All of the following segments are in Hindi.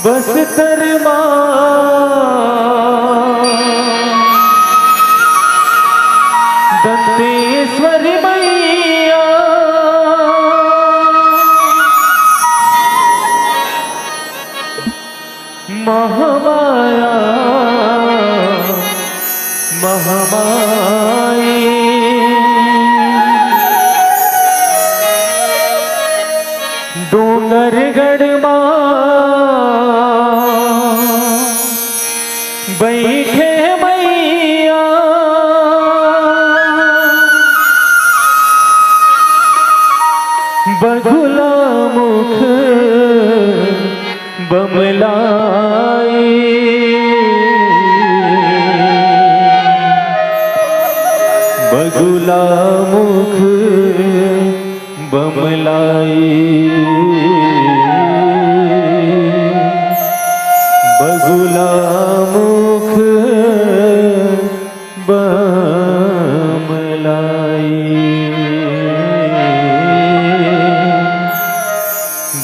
बस तरमा दंतेश्वरी मैया महामाया महामाई डूंगरगढ़ बैठे मैया बगुला मुख बमलाई बगुला मुख बमलाई बगुला मुख बमलाई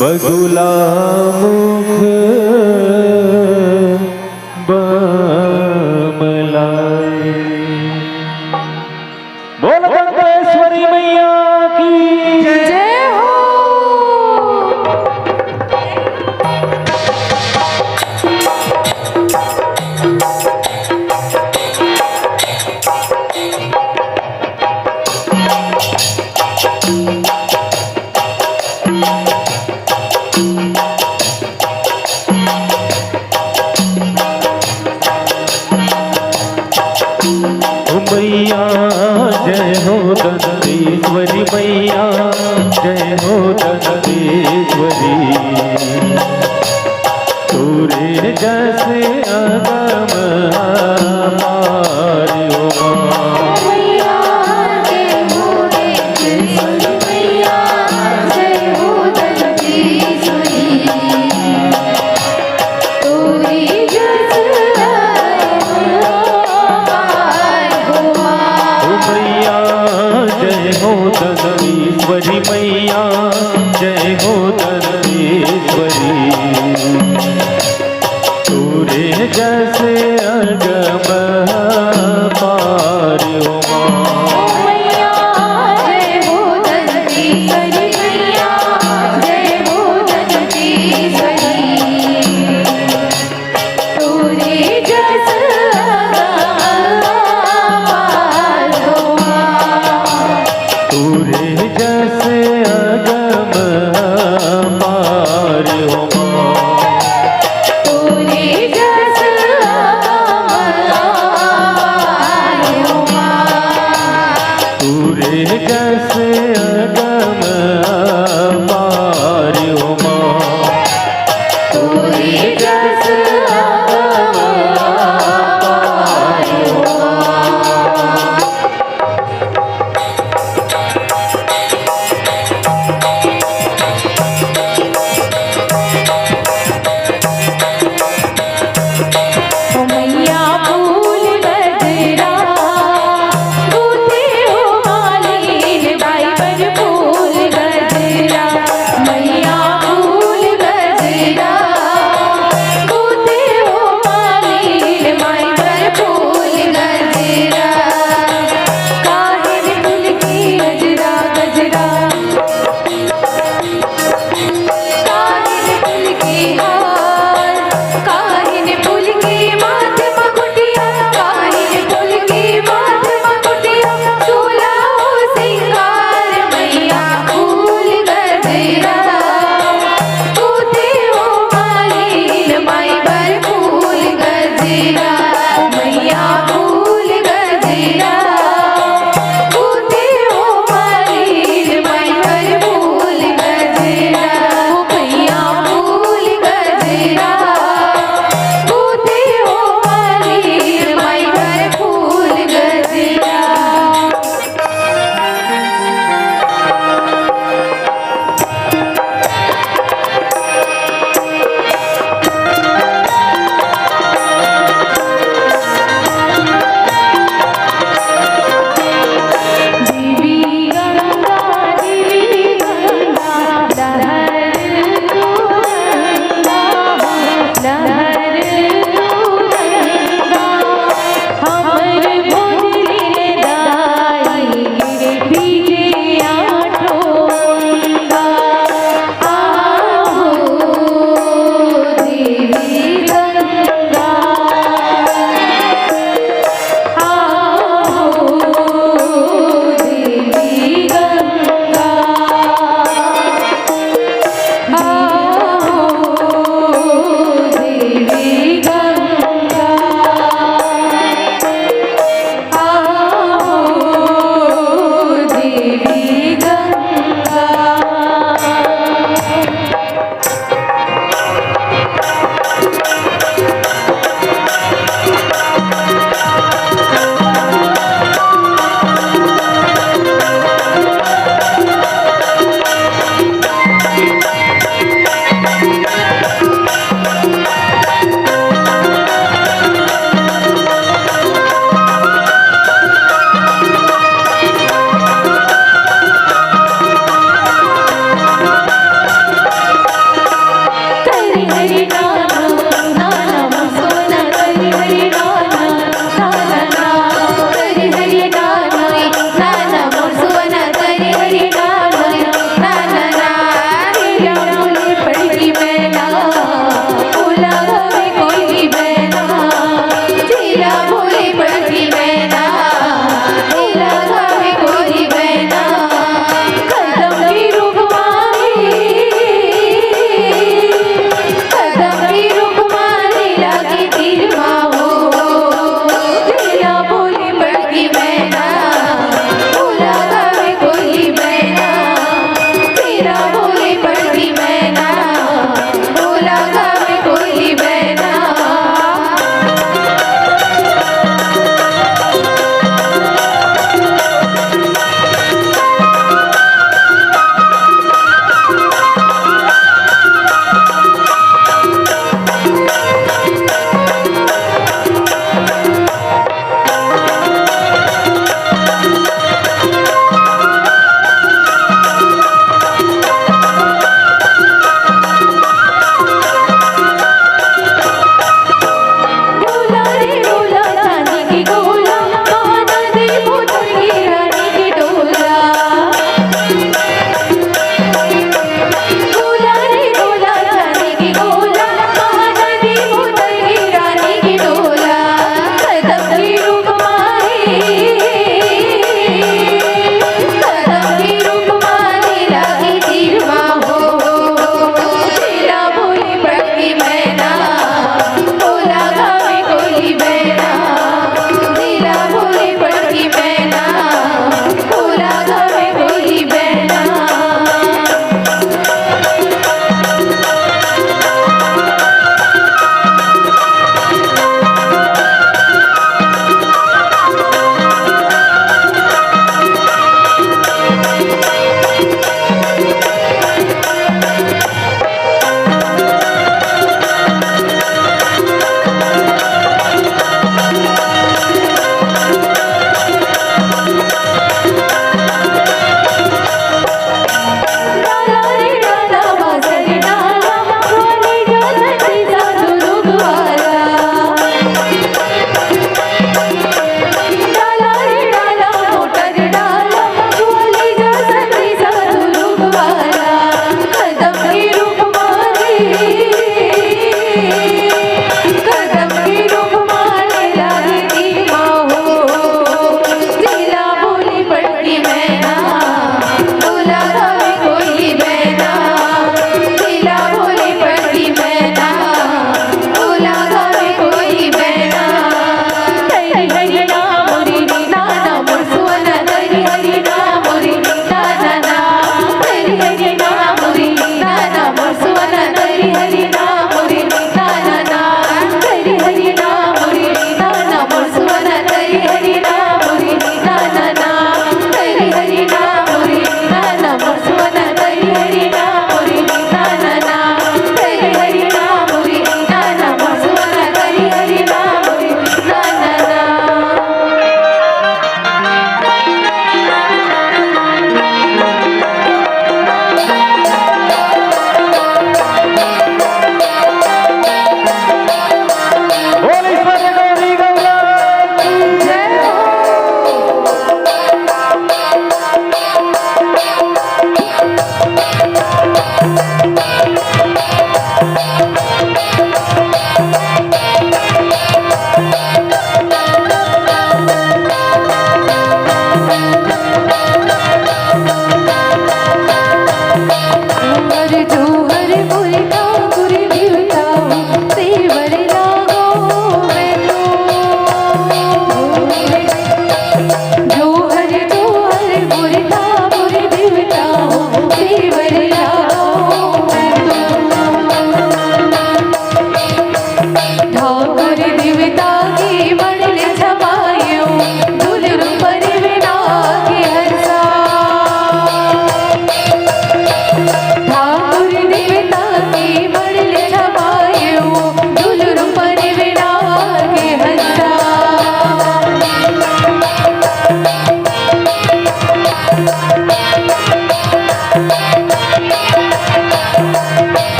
बगुला मुख बमलाई। बोल दंतेश्वरी मैया की जय हो। मैया जय हो दंतेश्वरी मैया जय हो दंतेश्वरी सूर्य जैसे अगम अपार हो मैया जय हो दंतेश्वरी मैया जय हो दंतेश्वरी तोरी जस मैया जय हो दंतेश्वरी मैया जय हो दंतेश्वरी सूर्य जैसे अगम पार हो मैया जय हो दंतेश्वरी मैया जय हो दंतेश्वरी तोरे जस सूर्य जैसे अगम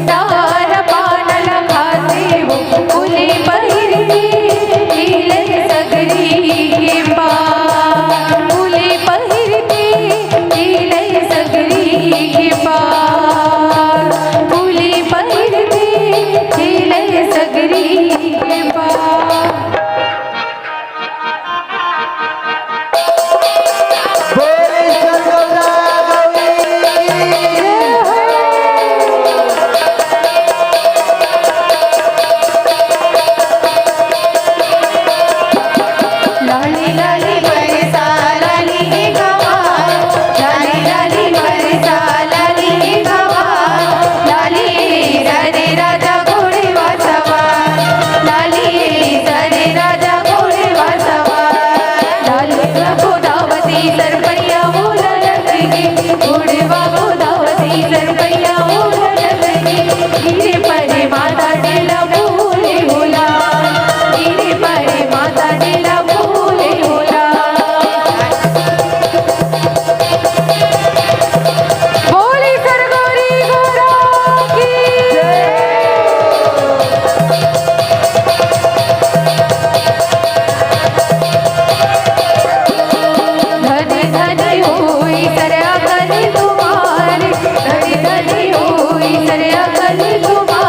दान पान गिरे परे माता डेला बोले होला, गिरे परे माता डेला बोले होला। बोली सरगोरी गोरा की धनी धनी होई सरया कली तुम्हारी, धनी धनी होई सरया कली तुम्हारी।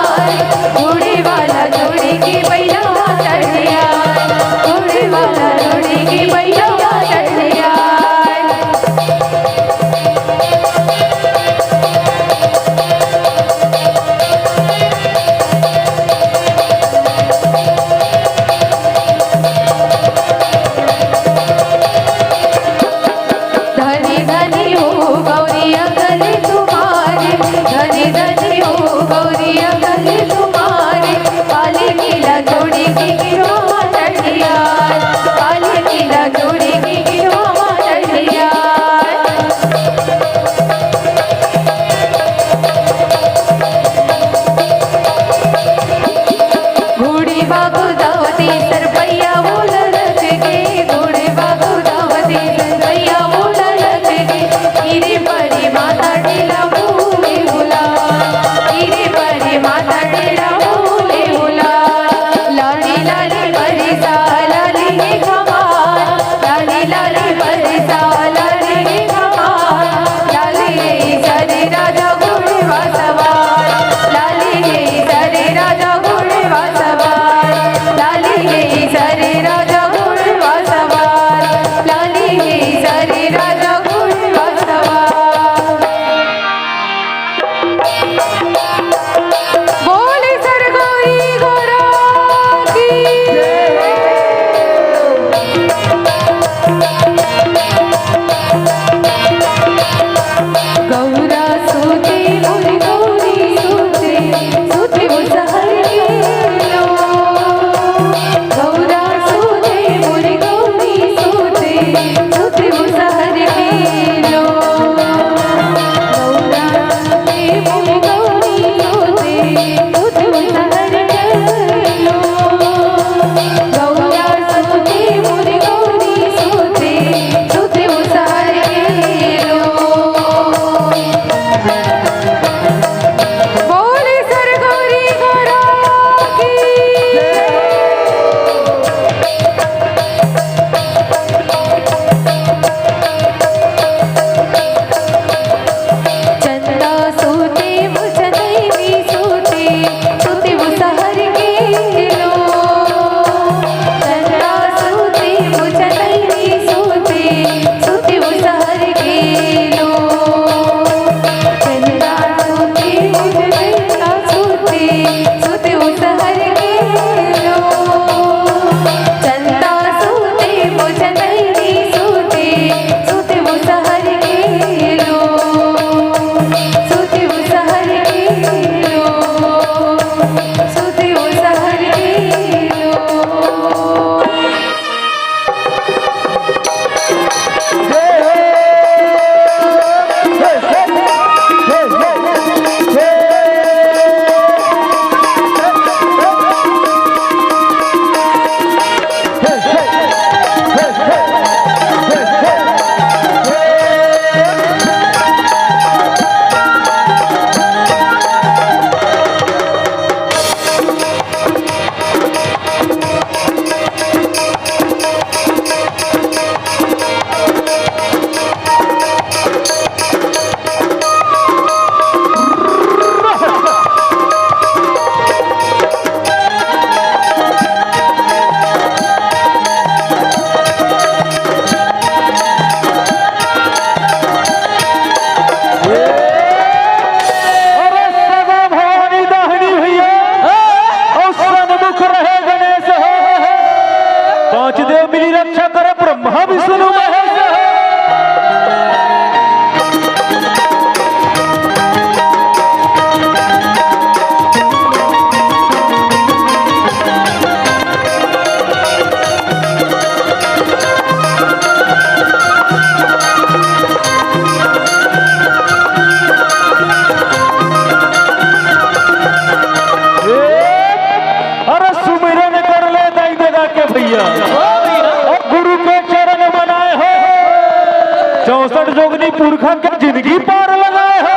जोगनी पुरखा के जिंदगी पार लगाए है।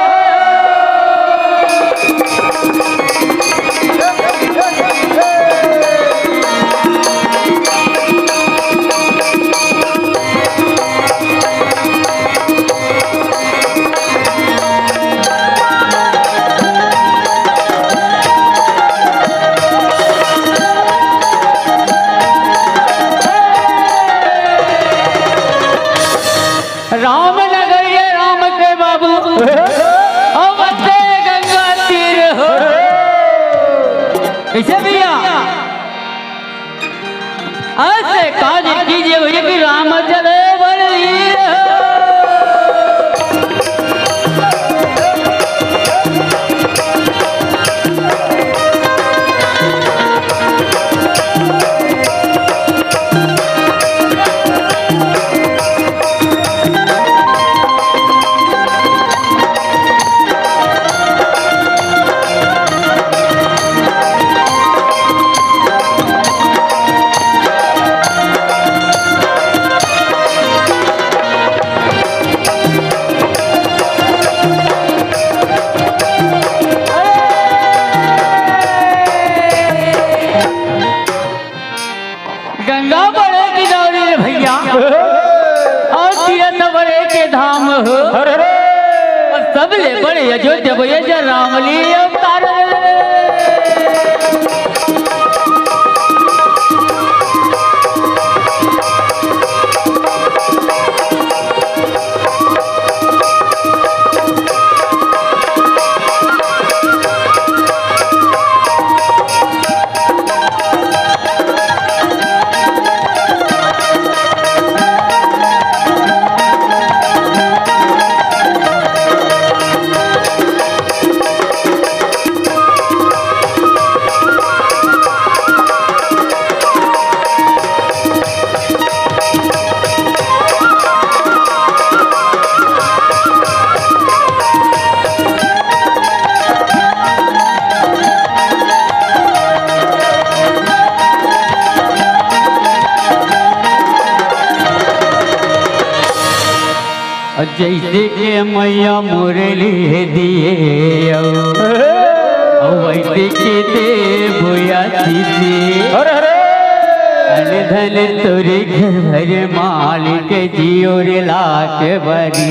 राम नगर ये राम के बाबू अवते गंगा तीर हो कैसे भैया ऐसे काज कीजिए भैया कि राम चले बलवीर हो। गंगा बड़े की दौरी रे भैया और तीरथ बड़े के धाम हो और सबले बड़े अयोध्या भैया राम ली अवतार। जैसे के मैया मुरली दिए वैसे के दे भूया धन तोरे घर भर मालिक जियो रे लाख बरी।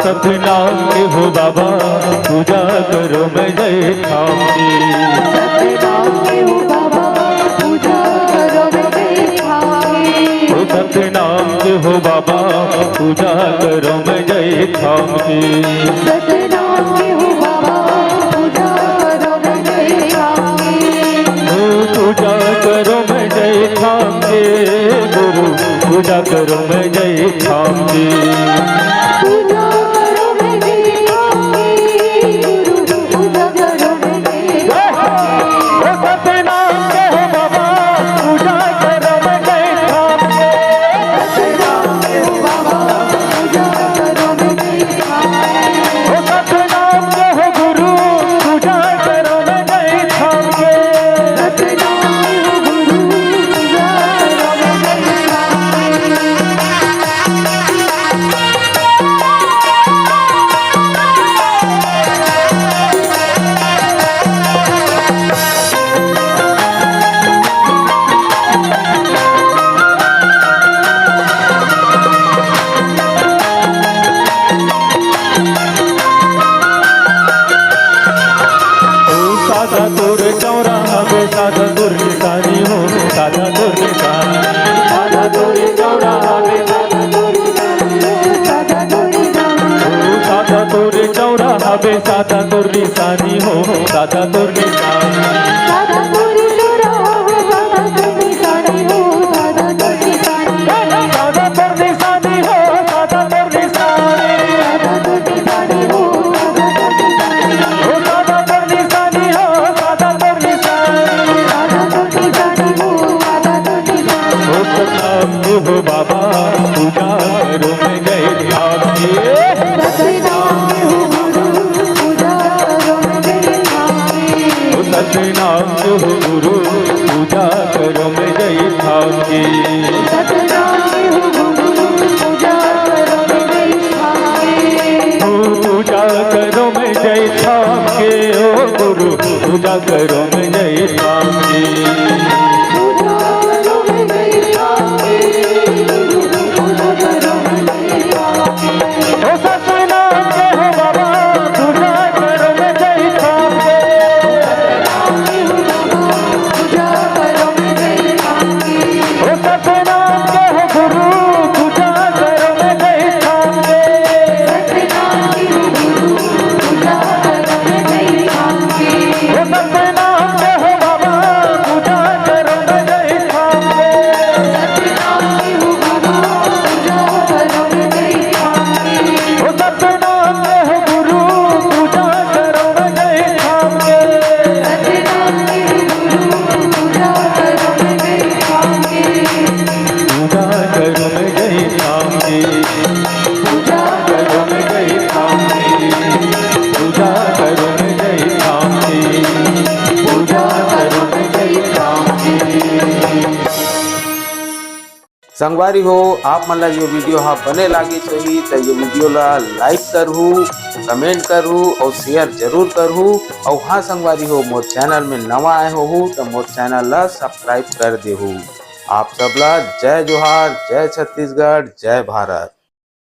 सतनाम के हो बाबा पूजा करो मैं जय ठाम की। सतनाम के हो बाबा पूजा करो मैं जय ठाम की। ओ सतनाम के हो बाबा पूजा करो मैं जय ठाम की। सतनाम के हो बाबा पूजा करो मैं जय ठाम की। ओ पूजा करो मैं जय ठाम के गुरु पूजा करो मैं जय ठाम की। पूजा करो मैं जय ठाम की गुरु पूजा करो मैं जय ठाम की। ओ सतनाम के हो बाबा पूजा करो मैं जय ठाम के। सतनाम के हो बाबा पूजा करो मैं जय ठाम की। ओ सतनाम के हो गुरु पूजा करो मैं जय ठाम के। सतनाम के हो गुरु पूजा करो मैं जय ठाम की। बाबे सादा तुर निशानी हो सादा तुर निशानी सादा तुरी जोरा सादा तुरी सानी हो सादा तुरी सानी सादा तुर निशानी हो सादा तुर निशानी सादा तुरी सानी हो सादा तुरी सानी हो सादा तुर निशानी हो सादा तुर निशानी सादा तुरी सानी हो सादा तुरी सानी हो सतनाम हो बाबा पूजा करो मैं जय ठाम की सतनाम हो गुरु पूजा करो मैं जय ठाम की सतनाम हो गुरु पूजा करो मैं जय ठाम की सतनाम हो गुरु पूजा करो मैं जय ठाम की पूजा करो मैं जय ठाम के ओ गुरु पूजा करो मैं जय ठाम की पूजा करो मैं जय ठाम की पूजा करो मैं जय ठाम की ओ सतनाम के हो बाबा पूजा करो मैं जय ठाम के पूजा करो मैं जय ठाम की ओ सतनाम के हो गुरु पूजा करो मैं जय ठाम के सतनाम की गुरु पूजा करो मैं जय ठाम की ओ सतनाम के हो बाबा पूजा करो मैं जय ठाम के सतनाम की गुरु पूजा करो मैं जय ठाम की ओ सतनाम के हो गुरु पूजा करो मैं जय ठाम के सतनाम की गुरु पूजा करो मैं जय ठाम की पूजा करो मैं जय ठाम की पूजा करो मैं जय ठाम की पूजा करो मैं जय ठाम की पूजा करो मैं जय ठाम की संगवारी हो आप मन ला जो वीडियो हा बने लागे होही तो ये वीडियो ला लाइक करहू कमेंट करहू और शेयर जरूर करहू और हाँ संगवारी हो मोर चैनल में नवा आए हो तो मोर चैनल ला सब्सक्राइब कर देहू। आप सबला जय जोहार, जय छत्तीसगढ़, जय भारत।